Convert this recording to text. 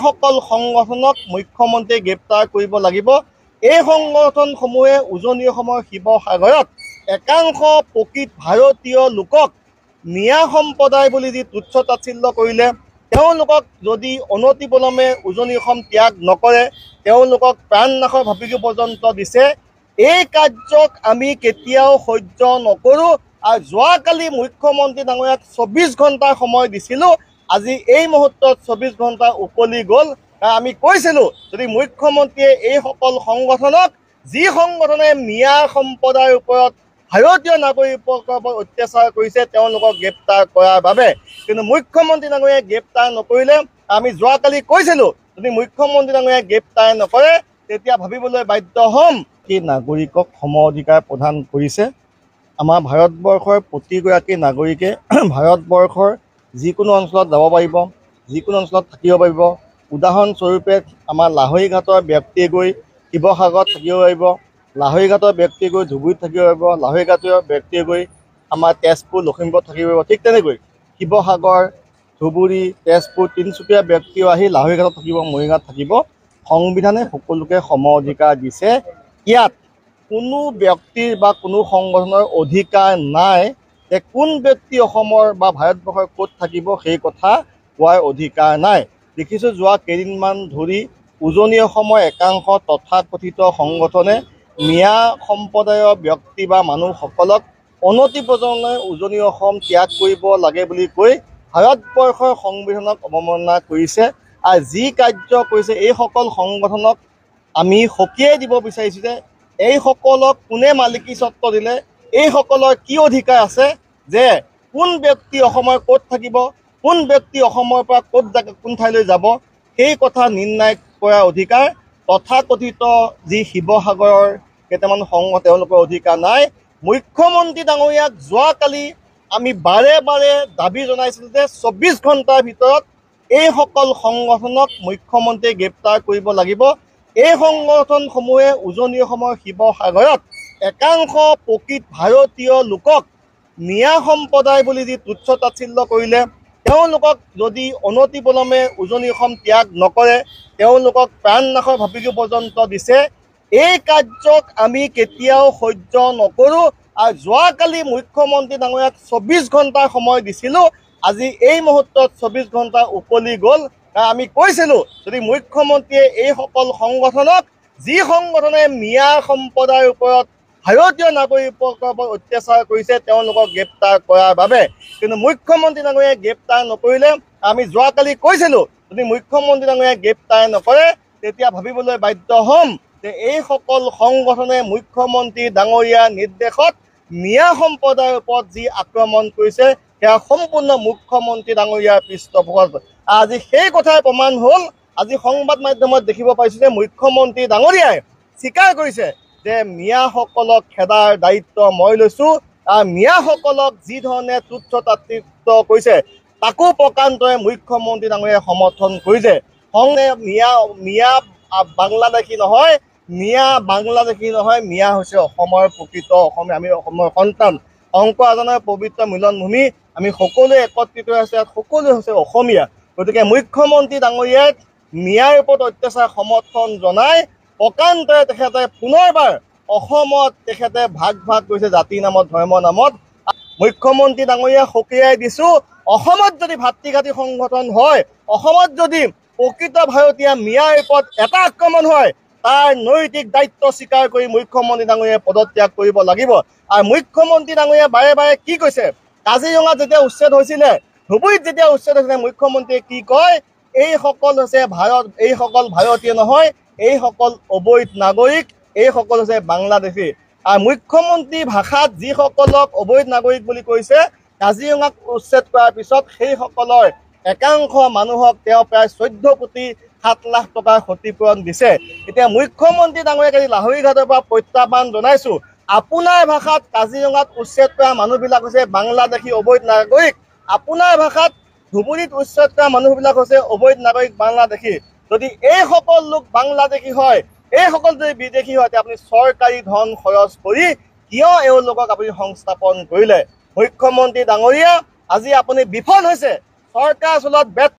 সকল সংগঠনক মুখ্যমন্ত্ৰীয়ে গ্ৰেপ্তাৰ কৰিব লাগিব। এই সংগঠনসমূহে উজনি অসমৰ শিৱসাগৰত একাংশ প্ৰকৃত ভাৰতীয় লোকক মিয়া সম্প্ৰদায় বুলি যি তুচ্ছ তাচ্ছিল্য কৰিলে, তেওঁলোকক যদি অনতিপলমে উজনি অসম ত্যাগ নকৰে, তেওঁলোকক প্ৰাণনাশৰ ভাবুকি পৰ্যন্ত দিছে। এই কাৰ্যক আমি কেতিয়াও সহ্য নকৰোঁ। আৰু যোৱাকালি মুখ্যমন্ত্ৰী ডাঙৰীয়াক 24 ঘণ্টাৰ সময় দিছিলোঁ, আজি এই মুহূৰ্তত 24 ঘণ্টা উকলি গ'ল। আমি কৈছিলোঁ যদি মুখ্যমন্ত্ৰীয়ে এই সকল সংগঠনক, যি সংগঠনে মিয়া সম্প্ৰদায়ৰ ওপৰত ভাৰতীয় নাগৰিকৰ ওপৰত অত্যাচাৰ কৰিছে, তেওঁলোকক গ্ৰেপ্তাৰ কৰাৰ বাবে, কিন্তু মুখ্যমন্ত্ৰী ডাঙৰীয়াই গ্ৰেপ্তাৰ নকৰিলে। আমি যোৱাকালি কৈছিলোঁ যদি মুখ্যমন্ত্ৰী ডাঙৰীয়াই গ্ৰেপ্তাৰ নকৰে তেতিয়া ভাবিবলৈ বাধ্য হ'ম। এই নাগৰিকক সম অধিকাৰ প্ৰদান কৰিছে। আমাৰ ভাৰতবৰ্ষৰ প্ৰতিগৰাকী নাগৰিকে ভাৰতবৰ্ষৰ যিকোনো অঞ্চলত যাব পাৰিব, যিকোনো অঞ্চলত থাকিব পাৰিব। উদাহৰণস্বৰূপে আমাৰ লাহৰীঘাটৰ ব্যক্তিয়ে গৈ শিৱসাগৰত থাকিব পাৰিব, লাহৰীঘাটৰ ব্যক্তিয়ে গৈ ধুবুৰীত থাকিব পাৰিব, লাহৰীঘাটৰ ব্যক্তিয়ে গৈ আমাৰ তেজপুৰ লখিমপুৰত থাকিব পাৰিব। ঠিক তেনেকৈ শিৱসাগৰ, ধুবুৰী, তেজপুৰ, তিনিচুকীয়া ব্যক্তিও আহি লাহৰীঘাটত থাকিব, মৰিগাঁৱত থাকিব। সংবিধানে সকলোকে সম অধিকাৰ দিছে। ইয়াত কোনো ব্যক্তিৰ বা কোনো সংগঠনৰ অধিকাৰ নাই যে কোন ব্যক্তি অসমৰ বা ভাৰতবৰ্ষৰ ক'ত থাকিব সেই কথা কোৱাৰ অধিকাৰ নাই। দেখিছোঁ যোৱা কেইদিনমান ধৰি উজনি অসমৰ একাংশ তথাকথিত সংগঠনে মিয়া সম্প্ৰদায়ৰ ব্যক্তি বা মানুহসকলক অনতিপলমে উজনি অসম ত্যাগ কৰিব লাগে বুলি কৈ ভাৰতবৰ্ষৰ সংবিধানক অৱমাননা কৰিছে। আৰু যি কাৰ্য কৰিছে এইসকল সংগঠনক আমি সকীয়াই দিব বিচাৰিছোঁ যে এইসকলক কোনে মালিকী স্বত্ব দিলে, এইসকলৰ কি অধিকাৰ আছে যে কোন ব্যক্তি অসমৰ ক'ত থাকিব, কোন ব্যক্তি অসমৰ পৰা ক'ত কোন ঠাইলৈ যাব, সেই কথা নিৰ্ণয় কৰাৰ অধিকাৰ তথাকথিত যি শিৱসাগৰৰ কেইটামান সংঘ তেওঁলোকৰ অধিকাৰ নাই। মুখ্যমন্ত্ৰী ডাঙৰীয়াক যোৱাকালি আমি বাৰে বাৰে দাবী জনাইছিলোঁ যে 24 ঘণ্টাৰ ভিতৰত এইসকল সংগঠনক মুখ্যমন্ত্ৰীয়ে গ্ৰেপ্তাৰ কৰিব লাগিব। এই সংগঠনসমূহে উজনি অসমৰ শিৱসাগৰত একাংশ প্ৰকৃত ভাৰতীয় লোকক মিয়া সম্প্ৰদায় বুলি যি তুচ্ছ তাচ্ছিল্য কৰিলে, তেওঁলোকক যদি অনতিপলমে উজনি অসম ত্যাগ নকৰে, তেওঁলোকক প্ৰাণনাশৰ ভাবুকি পৰ্যন্ত দিছে। এই কাৰ্যক আমি কেতিয়াও সহ্য নকৰোঁ। আৰু যোৱাকালি মুখ্যমন্ত্ৰী ডাঙৰীয়াক 24 ঘণ্টাৰ সময় দিছিলোঁ, আজি এই মুহূৰ্তত 24 ঘণ্টা উকলি গ'ল। আমি কৈছিলোঁ যদি মুখ্যমন্ত্ৰীয়ে এই সকল সংগঠনক, যি সংগঠনে মিয়া সম্প্ৰদায়ৰ ওপৰত ভাৰতীয় নাগৰিকৰ ওপৰত অত্যাচাৰ কৰিছে, তেওঁলোকক গ্ৰেপ্তাৰ কৰাৰ বাবে, কিন্তু মুখ্যমন্ত্ৰী ডাঙৰীয়াই গ্ৰেপ্তাৰ নকৰিলে। আমি যোৱাকালি কৈছিলোঁ যদি মুখ্যমন্ত্ৰী ডাঙৰীয়াই গ্ৰেপ্তাৰ নকৰে তেতিয়া ভাবিবলৈ বাধ্য হ'ম যে এইসকল সংগঠনে মুখ্যমন্ত্ৰী ডাঙৰীয়াৰ নিৰ্দেশত মিয়া সম্প্ৰদায়ৰ ওপৰত যি আক্ৰমণ কৰিছে সেয়া সম্পূৰ্ণ মুখ্যমন্ত্ৰী ডাঙৰীয়াৰ পৃষ্ঠপোষকত। আজি সেই কথাই প্ৰমাণ হ'ল। আজি সংবাদ মাধ্যমত দেখিব পাইছোঁ যে মুখ্যমন্ত্ৰী ডাঙৰীয়াই স্বীকাৰ কৰিছে যে মিয়াসকলক খেদাৰ দায়িত্ব মই লৈছোঁ। আৰু মিয়াসকলক যি ধৰণে তুচ্ছ তাচ্ছিল্য কৰিছে তাকো প্ৰকান্তৰে মুখ্যমন্ত্ৰী ডাঙৰীয়াই সমৰ্থন কৰিছে। মিয়া বাংলাদেশী নহয়, মিয়া হৈছে অসমৰ প্ৰকৃত অসমীয়া। আমি অসমৰ সন্তান, শংকৰ আজানৰ পবিত্ৰ মিলনভূমি। আমি সকলোৱে একত্ৰিত হৈছে, সকলোৱে হৈছে অসমীয়া। গতিকে মুখ্যমন্ত্ৰী ডাঙৰীয়াই মিয়াৰ ওপৰত অত্যাচাৰ সমৰ্থন জনাই প্ৰকান্তৰে তেখেতে পুনৰবাৰ অসমত তেখেতে ভাগ কৰিছে জাতিৰ নামত, ধৰ্মৰ নামত। মুখ্যমন্ত্ৰী ডাঙৰীয়াক সকীয়াই দিছোঁ, অসমত যদি ভাতৃঘাতী সংগঠন হয়, অসমত যদি প্ৰকৃত ভাৰতীয় মিয়াৰ ওপৰত এটা আক্ৰমণ হয়, তাৰ নৈতিক দায়িত্ব স্বীকাৰ কৰি মুখ্যমন্ত্ৰী ডাঙৰীয়াই পদত্যাগ কৰিব লাগিব। আৰু মুখ্যমন্ত্ৰী ডাঙৰীয়াই বাৰে বাৰে কি কৈছে, কাজিৰঙাত যেতিয়া উচ্ছেদ হৈছিলে, ধুবুৰীত যেতিয়া উচ্ছেদ হৈছিলে, মুখ্যমন্ত্ৰীয়ে কি কয়, এইসকল হৈছে এইসকল ভাৰতীয় নহয়, এইসকল অবৈধ নাগৰিক, এইসকল হৈছে বাংলাদেশী। আৰু মুখ্যমন্ত্ৰী ভাষাত যিসকলক অবৈধ নাগৰিক বুলি কৈছে, কাজিৰঙাক উচ্ছেদ কৰাৰ পিছত সেইসকলৰ একাংশ মানুহক তেওঁ প্ৰায় 14,7,00,000 টকাৰ ক্ষতিপূৰণ দিছে। এতিয়া মুখ্যমন্ত্ৰী ডাঙৰীয়াক আজি লাহৰীঘাটৰ পৰা প্ৰত্যাহ্বান জনাইছোঁ, আপোনাৰ ভাষাত কাজিৰঙাত উচ্ছেদ কৰা মানুহবিলাক হৈছে বাংলাদেশী অবৈধ নাগৰিক, আপোনাৰ ভাষাত ধুবুৰীত উচ্ছেদ কৰা মানুহবিলাক হৈছে অবৈধ নাগৰিক বাংলাদেশী। যদি এইসকল লোক বাংলাদেশী হয়, এইসকল যদি বিদেশী হয়, তেতিয়া আপুনি চৰকাৰী ধন খৰচ কৰি কিয় এওঁলোকক আপুনি সংস্থাপন কৰিলে? মুখ্যমন্ত্ৰী ডাঙৰীয়া আজি আপুনি বিফল হৈছে, চৰকাৰ চলোৱাত ব্যৰ্থ